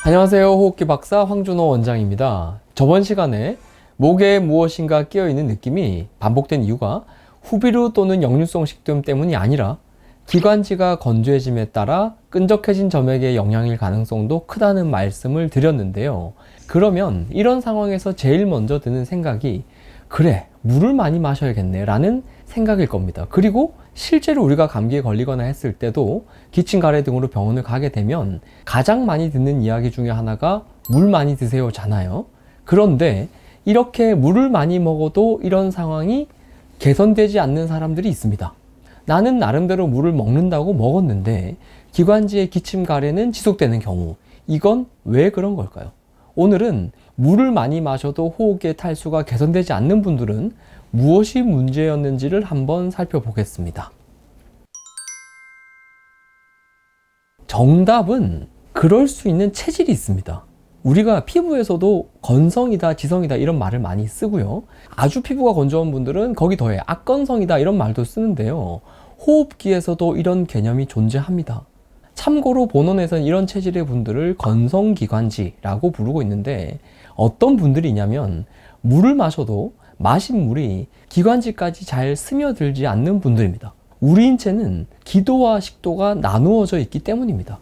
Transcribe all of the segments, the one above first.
안녕하세요. 호흡기 박사 황준호 원장입니다. 저번 시간에 목에 무엇인가 끼어있는 느낌이 반복된 이유가 후비루 또는 역류성 식도염 때문이 아니라 기관지가 건조해짐에 따라 끈적해진 점액의 영향일 가능성도 크다는 말씀을 드렸는데요. 그러면 이런 상황에서 제일 먼저 드는 생각이 그래, 물을 많이 마셔야겠네 라는 생각일 겁니다. 그리고 실제로 우리가 감기에 걸리거나 했을 때도 기침, 가래 등으로 병원을 가게 되면 가장 많이 듣는 이야기 중에 하나가 물 많이 드세요 잖아요. 그런데 이렇게 물을 많이 먹어도 이런 상황이 개선되지 않는 사람들이 있습니다. 나는 나름대로 물을 먹는다고 먹었는데 기관지의 기침, 가래는 지속되는 경우, 이건 왜 그런 걸까요? 오늘은 물을 많이 마셔도 호흡기의 탈수가 개선되지 않는 분들은 무엇이 문제였는지를 한번 살펴보겠습니다. 정답은 그럴 수 있는 체질이 있습니다. 우리가 피부에서도 건성이다, 지성이다 이런 말을 많이 쓰고요. 아주 피부가 건조한 분들은 거기 더해 악건성이다 이런 말도 쓰는데요. 호흡기에서도 이런 개념이 존재합니다. 참고로 본원에서는 이런 체질의 분들을 건성기관지라고 부르고 있는데 어떤 분들이냐면 물을 마셔도 마신 물이 기관지까지 잘 스며들지 않는 분들입니다. 우리 인체는 기도와 식도가 나누어져 있기 때문입니다.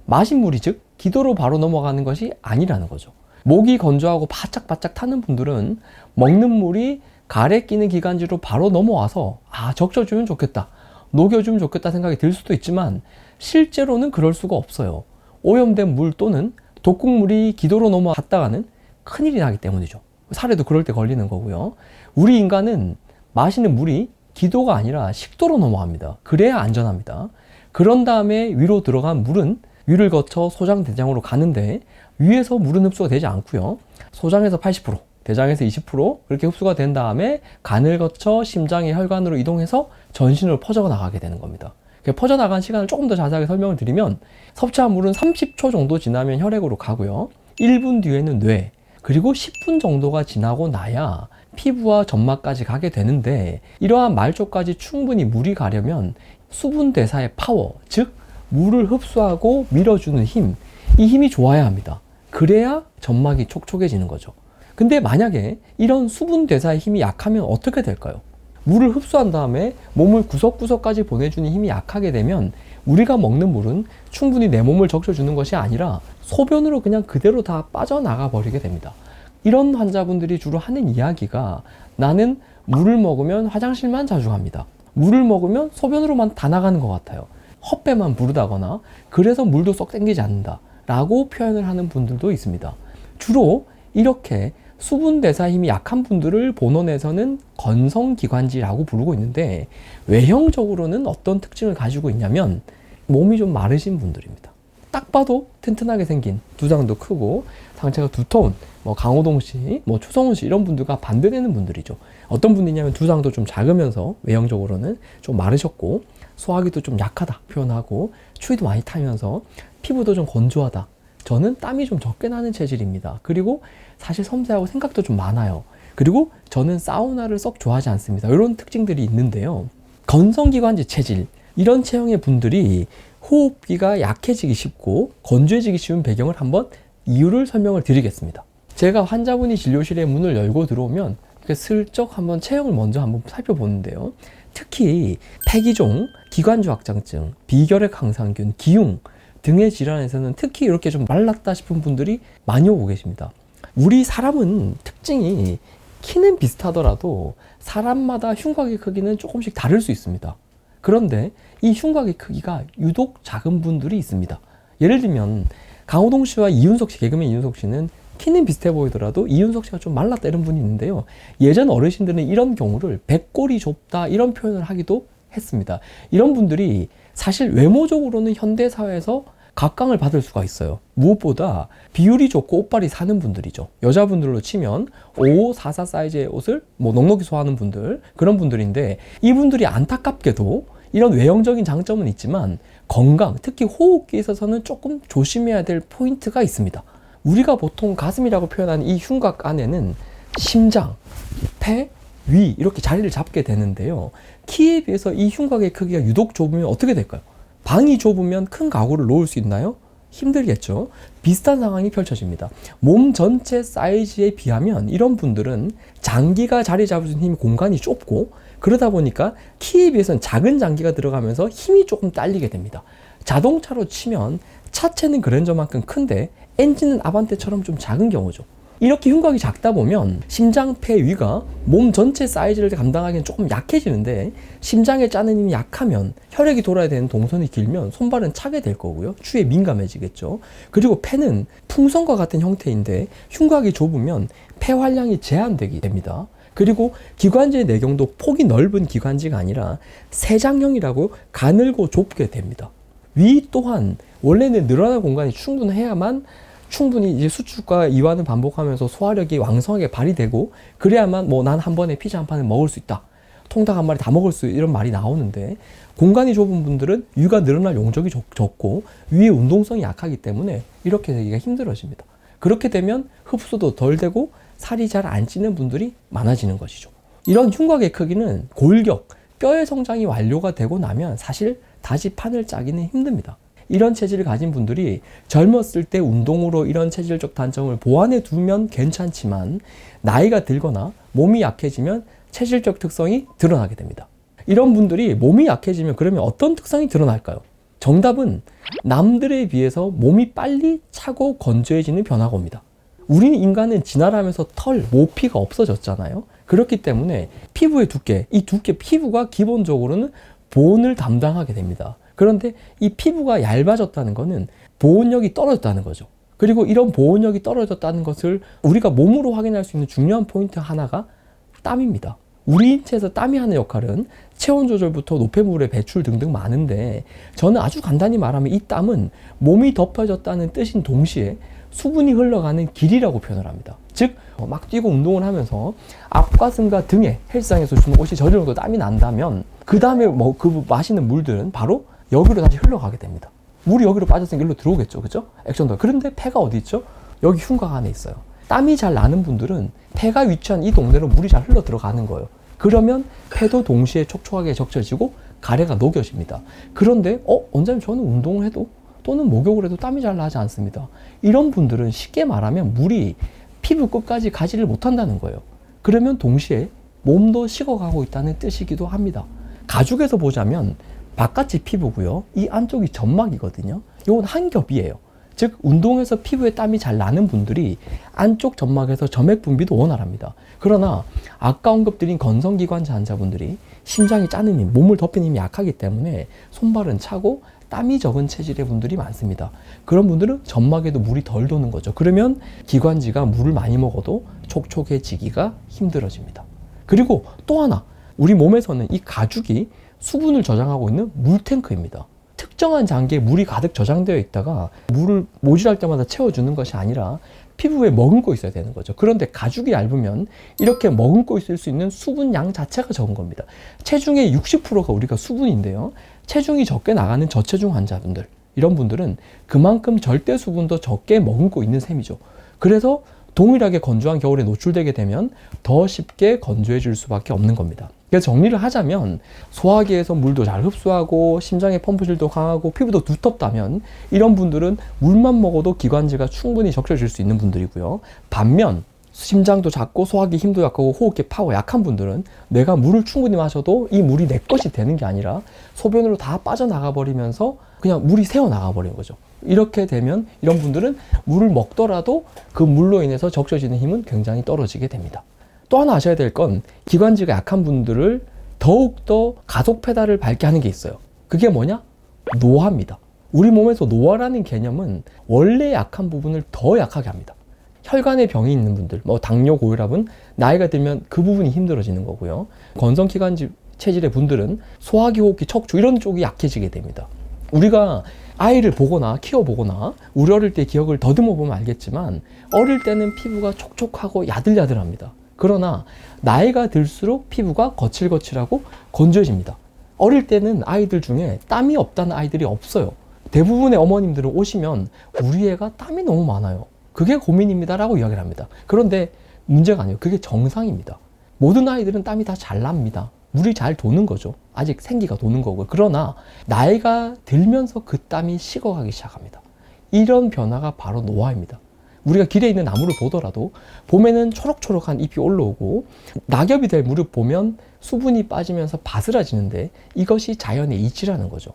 마신 물이 즉 기도로 바로 넘어가는 것이 아니라는 거죠. 목이 건조하고 바짝바짝 타는 분들은 먹는 물이 가래 끼는 기관지로 바로 넘어와서 적셔주면 좋겠다, 녹여주면 좋겠다 생각이 들 수도 있지만 실제로는 그럴 수가 없어요. 오염된 물 또는 독극물이 기도로 넘어갔다가는 큰일이 나기 때문이죠. 사례도 그럴 때 걸리는 거고요. 우리 인간은 마시는 물이 기도가 아니라 식도로 넘어갑니다. 그래야 안전합니다. 그런 다음에 위로 들어간 물은 위를 거쳐 소장, 대장으로 가는데 위에서 물은 흡수가 되지 않고요. 소장에서 80%, 대장에서 20% 그렇게 흡수가 된 다음에 간을 거쳐 심장의 혈관으로 이동해서 전신으로 퍼져 나가게 되는 겁니다. 퍼져나간 시간을 조금 더 자세하게 설명을 드리면 섭취한 물은 30초 정도 지나면 혈액으로 가고요. 1분 뒤에는 뇌, 그리고 10분 정도가 지나고 나야 피부와 점막까지 가게 되는데 이러한 말초까지 충분히 물이 가려면 수분 대사의 파워, 즉 물을 흡수하고 밀어주는 힘, 이 힘이 좋아야 합니다. 그래야 점막이 촉촉해지는 거죠. 근데 만약에 이런 수분 대사의 힘이 약하면 어떻게 될까요? 물을 흡수한 다음에 몸을 구석구석까지 보내주는 힘이 약하게 되면 우리가 먹는 물은 충분히 내 몸을 적셔주는 것이 아니라 소변으로 그냥 그대로 다 빠져나가 버리게 됩니다. 이런 환자분들이 주로 하는 이야기가 나는 물을 먹으면 화장실만 자주 갑니다. 물을 먹으면 소변으로만 다 나가는 것 같아요. 헛배만 부르다거나 그래서 물도 썩 땡기지 않는다 라고 표현을 하는 분들도 있습니다. 주로 이렇게 수분 대사 힘이 약한 분들을 본원에서는 건성기관지라고 부르고 있는데 외형적으로는 어떤 특징을 가지고 있냐면 몸이 좀 마르신 분들입니다. 딱 봐도 튼튼하게 생긴, 두상도 크고 상체가 두터운 강호동 씨, 추성훈 씨 이런 분들과 반대되는 분들이죠. 어떤 분이냐면 두상도 좀 작으면서 외형적으로는 좀 마르셨고 소화기도 좀 약하다 표현하고 추위도 많이 타면서 피부도 좀 건조하다. 저는 땀이 좀 적게 나는 체질입니다. 그리고 사실 섬세하고 생각도 좀 많아요. 그리고 저는 사우나를 썩 좋아하지 않습니다. 이런 특징들이 있는데요. 건성기관지 체질, 이런 체형의 분들이 호흡기가 약해지기 쉽고 건조해지기 쉬운 배경을 한번 이유를 설명을 드리겠습니다. 제가 환자분이 진료실에 문을 열고 들어오면 이렇게 슬쩍 한번 체형을 먼저 한번 살펴보는데요. 특히 폐기종, 기관지 확장증, 비결핵 항상균, 기흉 등의 질환에서는 특히 이렇게 좀 말랐다 싶은 분들이 많이 오고 계십니다. 우리 사람은 특징이 키는 비슷하더라도 사람마다 흉곽의 크기는 조금씩 다를 수 있습니다. 그런데 이 흉곽의 크기가 유독 작은 분들이 있습니다. 예를 들면 강호동 씨와 이윤석 씨, 개그맨 이윤석 씨는 키는 비슷해 보이더라도 이윤석 씨가 좀 말랐다 이런 분이 있는데요. 예전 어르신들은 이런 경우를 백골이 좁다 이런 표현을 하기도 했습니다. 이런 분들이 사실 외모적으로는 현대사회에서 각광을 받을 수가 있어요. 무엇보다 비율이 좋고 옷빨이 사는 분들이죠. 여자분들로 치면 55, 44 사이즈의 옷을 넉넉히 소화하는 분들, 그런 분들인데 이분들이 안타깝게도 이런 외형적인 장점은 있지만 건강, 특히 호흡기에 있어서는 조금 조심해야 될 포인트가 있습니다. 우리가 보통 가슴이라고 표현하는 이 흉곽 안에는 심장, 폐, 위 이렇게 자리를 잡게 되는데요. 키에 비해서 이 흉곽의 크기가 유독 좁으면 어떻게 될까요? 방이 좁으면 큰 가구를 놓을 수 있나요? 힘들겠죠. 비슷한 상황이 펼쳐집니다. 몸 전체 사이즈에 비하면 이런 분들은 장기가 자리 잡을 수 있는 힘이 공간이 좁고, 그러다 보니까 키에 비해서는 작은 장기가 들어가면서 힘이 조금 딸리게 됩니다. 자동차로 치면 차체는 그랜저만큼 큰데 엔진은 아반떼처럼 좀 작은 경우죠. 이렇게 흉곽이 작다 보면 심장, 폐, 위가 몸 전체 사이즈를 감당하기엔 조금 약해지는데, 심장에 짜는 힘이 약하면 혈액이 돌아야 되는 동선이 길면 손발은 차게 될 거고요. 추위에 민감해지겠죠. 그리고 폐는 풍선과 같은 형태인데 흉곽이 좁으면 폐 활량이 제한되게 됩니다. 그리고 기관지의 내경도 폭이 넓은 기관지가 아니라 세장형이라고 가늘고 좁게 됩니다. 위 또한 원래는 늘어난 공간이 충분해야만 충분히 이제 수축과 이완을 반복하면서 소화력이 왕성하게 발휘되고, 그래야만 뭐 난 한 번에 피자 한 판을 먹을 수 있다, 통닭 한 마리 다 먹을 수 있다, 이런 말이 나오는데, 공간이 좁은 분들은 위가 늘어날 용적이 적고 위의 운동성이 약하기 때문에 이렇게 되기가 힘들어집니다. 그렇게 되면 흡수도 덜 되고 살이 잘 안 찌는 분들이 많아지는 것이죠. 이런 흉곽의 크기는 골격, 뼈의 성장이 완료가 되고 나면 사실 다시 판을 짜기는 힘듭니다. 이런 체질을 가진 분들이 젊었을 때 운동으로 이런 체질적 단점을 보완해 두면 괜찮지만, 나이가 들거나 몸이 약해지면 체질적 특성이 드러나게 됩니다. 이런 분들이 몸이 약해지면 그러면 어떤 특성이 드러날까요? 정답은 남들에 비해서 몸이 빨리 차고 건조해지는 변화가 옵니다. 우리는 인간은 진화하면서 털, 모피가 없어졌잖아요. 그렇기 때문에 피부의 두께, 이 두께 피부가 기본적으로는 보온을 담당하게 됩니다. 그런데 이 피부가 얇아졌다는 것은 보온력이 떨어졌다는 거죠. 그리고 이런 보온력이 떨어졌다는 것을 우리가 몸으로 확인할 수 있는 중요한 포인트 하나가 땀입니다. 우리 인체에서 땀이 하는 역할은 체온 조절부터 노폐물의 배출 등등 많은데, 저는 아주 간단히 말하면 이 땀은 몸이 덮여졌다는 뜻인 동시에 수분이 흘러가는 길이라고 표현을 합니다. 즉, 막 뛰고 운동을 하면서 앞가슴과 등에 헬스장에서 주는 옷이 저 정도 땀이 난다면, 그 다음에 그 마시는 물들은 바로 여기로 다시 흘러가게 됩니다. 물이 여기로 빠졌으니까 여기로 들어오겠죠. 그죠? 액션도. 그런데 폐가 어디 있죠? 여기 흉곽 안에 있어요. 땀이 잘 나는 분들은 폐가 위치한 이 동네로 물이 잘 흘러 들어가는 거예요. 그러면 폐도 동시에 촉촉하게 적셔지고 가래가 녹여집니다. 그런데 원장님, 저는 운동을 해도 또는 목욕을 해도 땀이 잘 나지 않습니다. 이런 분들은 쉽게 말하면 물이 피부 끝까지 가지를 못한다는 거예요. 그러면 동시에 몸도 식어가고 있다는 뜻이기도 합니다. 가죽에서 보자면 바깥이 피부고요, 이 안쪽이 점막이거든요. 이건 한 겹이에요. 즉, 운동해서 피부에 땀이 잘 나는 분들이 안쪽 점막에서 점액 분비도 원활합니다. 그러나 아까 언급드린 건성기관지 환자분들이 심장이 짜는 힘, 몸을 덮이는 힘이 약하기 때문에 손발은 차고 땀이 적은 체질의 분들이 많습니다. 그런 분들은 점막에도 물이 덜 도는 거죠. 그러면 기관지가 물을 많이 먹어도 촉촉해지기가 힘들어집니다. 그리고 또 하나, 우리 몸에서는 이 가죽이 수분을 저장하고 있는 물탱크입니다. 특정한 장기에 물이 가득 저장되어 있다가 물을 모질할 때마다 채워주는 것이 아니라 피부에 머금고 있어야 되는 거죠. 그런데 가죽이 얇으면 이렇게 머금고 있을 수 있는 수분 양 자체가 적은 겁니다. 체중의 60%가 우리가 수분인데요, 체중이 적게 나가는 저체중 환자분들, 이런 분들은 그만큼 절대 수분도 적게 머금고 있는 셈이죠. 그래서 동일하게 건조한 겨울에 노출되게 되면 더 쉽게 건조해질 수밖에 없는 겁니다. 그래서 정리를 하자면, 소화기에서 물도 잘 흡수하고 심장의 펌프질도 강하고 피부도 두텁다면 이런 분들은 물만 먹어도 기관지가 충분히 적셔질 수 있는 분들이고요. 반면 심장도 작고 소화기 힘도 약하고 호흡기 파워 약한 분들은 내가 물을 충분히 마셔도 이 물이 내 것이 되는 게 아니라 소변으로 다 빠져나가 버리면서 그냥 물이 새어나가 버리는 거죠. 이렇게 되면 이런 분들은 물을 먹더라도 그 물로 인해서 적셔지는 힘은 굉장히 떨어지게 됩니다. 또 하나 아셔야 될 건, 기관지가 약한 분들을 더욱더 가속 페달을 밟게 하는 게 있어요. 그게 뭐냐? 노화입니다. 우리 몸에서 노화라는 개념은 원래 약한 부분을 더 약하게 합니다. 혈관에 병이 있는 분들, 당뇨, 고혈압은 나이가 들면 그 부분이 힘들어지는 거고요. 건성기관지 체질의 분들은 소화기, 호흡기, 척추 이런 쪽이 약해지게 됩니다. 우리가 아이를 보거나 키워보거나 우리 어릴 때 기억을 더듬어 보면 알겠지만, 어릴 때는 피부가 촉촉하고 야들야들합니다. 그러나 나이가 들수록 피부가 거칠거칠하고 건조해집니다. 어릴 때는 아이들 중에 땀이 없다는 아이들이 없어요. 대부분의 어머님들은 오시면 우리 애가 땀이 너무 많아요, 그게 고민입니다 라고 이야기를 합니다. 그런데 문제가 아니에요. 그게 정상입니다. 모든 아이들은 땀이 다 잘 납니다. 물이 잘 도는 거죠. 아직 생기가 도는 거고요. 그러나 나이가 들면서 그 땀이 식어가기 시작합니다. 이런 변화가 바로 노화입니다. 우리가 길에 있는 나무를 보더라도 봄에는 초록초록한 잎이 올라오고 낙엽이 될 무렵 보면 수분이 빠지면서 바스라지는데 이것이 자연의 이치라는 거죠.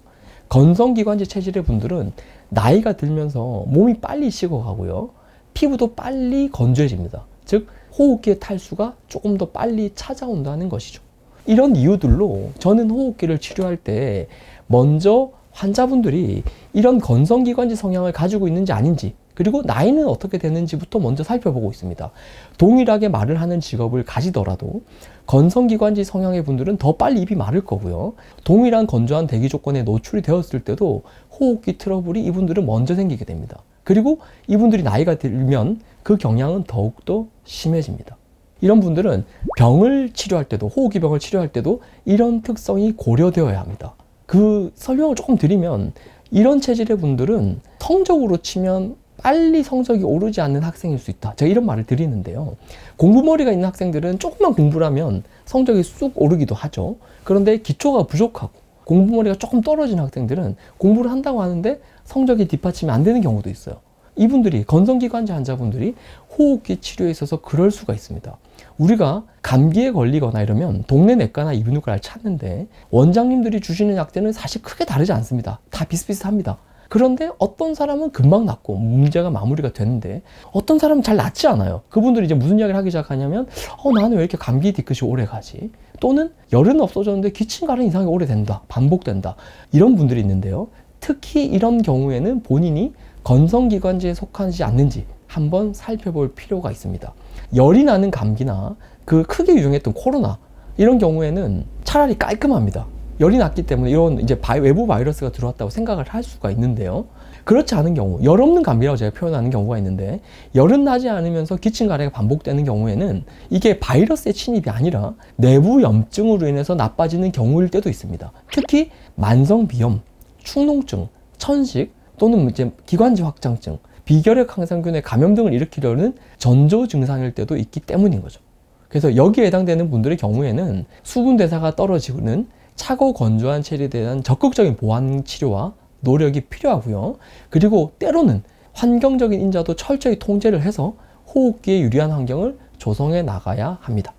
건성기관지 체질의 분들은 나이가 들면서 몸이 빨리 식어가고요. 피부도 빨리 건조해집니다. 즉 호흡기의 탈수가 조금 더 빨리 찾아온다는 것이죠. 이런 이유들로 저는 호흡기를 치료할 때 먼저 환자분들이 이런 건성기관지 성향을 가지고 있는지 아닌지, 그리고 나이는 어떻게 되는지부터 먼저 살펴보고 있습니다. 동일하게 말을 하는 직업을 가지더라도 건성기관지 성향의 분들은 더 빨리 입이 마를 거고요. 동일한 건조한 대기 조건에 노출이 되었을 때도 호흡기 트러블이 이분들은 먼저 생기게 됩니다. 그리고 이분들이 나이가 들면 그 경향은 더욱더 심해집니다. 이런 분들은 병을 치료할 때도, 호흡기 병을 치료할 때도 이런 특성이 고려되어야 합니다. 그 설명을 조금 드리면, 이런 체질의 분들은 성적으로 치면 빨리 성적이 오르지 않는 학생일 수 있다. 제가 이런 말을 드리는데요. 공부머리가 있는 학생들은 조금만 공부를 하면 성적이 쑥 오르기도 하죠. 그런데 기초가 부족하고 공부머리가 조금 떨어진 학생들은 공부를 한다고 하는데 성적이 뒷받침이 안 되는 경우도 있어요. 이분들이, 건성기관지 환자분들이 호흡기 치료에 있어서 그럴 수가 있습니다. 우리가 감기에 걸리거나 이러면 동네 내과나 이비인후과를 찾는데 원장님들이 주시는 약들은 사실 크게 다르지 않습니다. 다 비슷비슷합니다. 그런데 어떤 사람은 금방 낫고 문제가 마무리가 되는데 어떤 사람은 잘 낫지 않아요. 그분들이 이제 무슨 이야기를 하기 시작하냐면 나는 왜 이렇게 감기 뒤끝이 오래 가지? 또는 열은 없어졌는데 기침 가는 이상이 오래된다. 반복된다. 이런 분들이 있는데요. 특히 이런 경우에는 본인이 건성기관지에 속하지 않는지 한번 살펴볼 필요가 있습니다. 열이 나는 감기나 그 크게 유행했던 코로나 이런 경우에는 차라리 깔끔합니다. 열이 났기 때문에 이런 이제 외부 바이러스가 들어왔다고 생각을 할 수가 있는데요. 그렇지 않은 경우, 열 없는 감기라고 제가 표현하는 경우가 있는데 열은 나지 않으면서 기침 가래가 반복되는 경우에는 이게 바이러스의 침입이 아니라 내부 염증으로 인해서 나빠지는 경우일 때도 있습니다. 특히 만성비염, 축농증, 천식 또는 이제 기관지 확장증, 비결핵 항생균의 감염 등을 일으키려는 전조 증상일 때도 있기 때문인 거죠. 그래서 여기에 해당되는 분들의 경우에는 수분 대사가 떨어지는 차고 건조한 체질에 대한 적극적인 보완 치료와 노력이 필요하고요. 그리고 때로는 환경적인 인자도 철저히 통제를 해서 호흡기에 유리한 환경을 조성해 나가야 합니다.